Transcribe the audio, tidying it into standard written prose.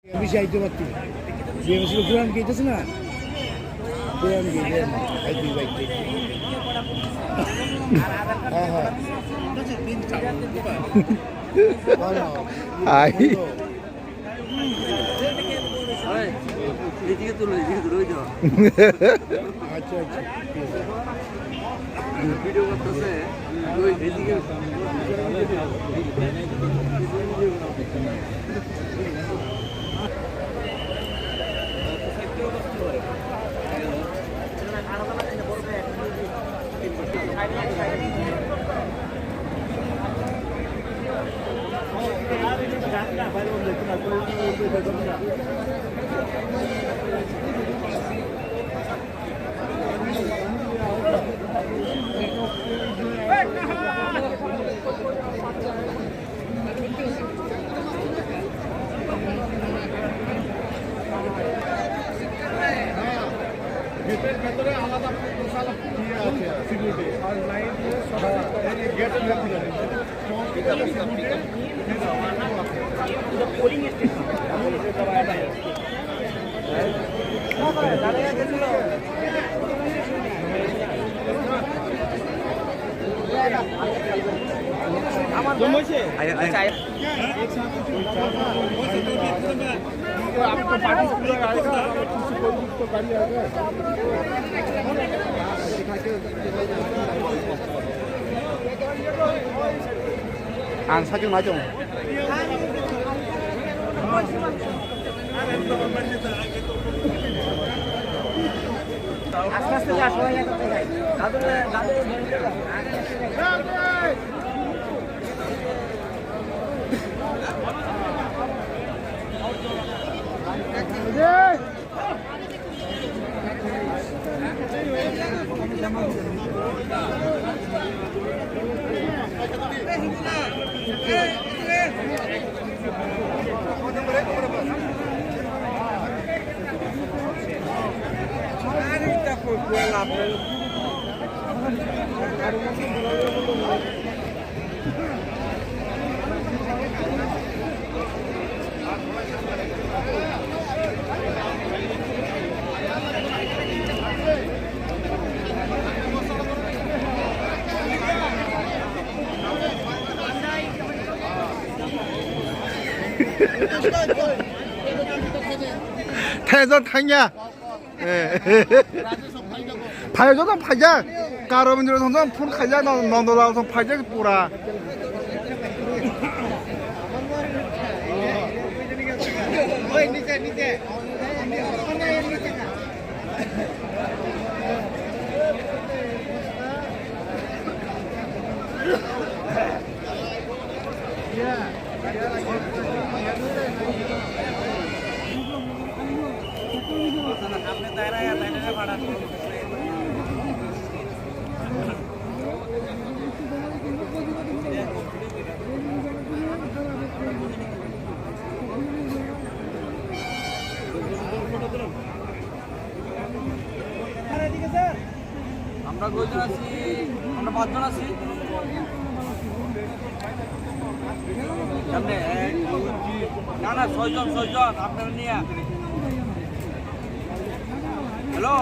বেশি আইতে পারতি বিয়ে বেশি কোরআন গেইতেছে না কোরআন গেইলে আইতে যাইতে হ্যাঁ হ্যাঁ আই এদিকে তুলো ওই তো আচ্ছা আচ্ছা ভিডিও করতেছে ওই এদিকে ভেতরে আলাদা মশলা আছে সিকিউরিটি আর লাইন গেটের ভেতরে পোলিং স্টেশন আমার জমছে आपको पार्टी पूरा आएगा किसी कोई तो गाड़ी आएगा आंसा जो ना जो आस्ते आस्ते जा सो या करते जाए दादू 태전 탕냐? 파여줘도 파자. 까르분들 선선 풀 가자 너너라서 파자 뿌라. আমরা কয়জন আছি আমরা 5 জন আছি সামনে না না 6 জন আপনারা নিয়ে হ্যালো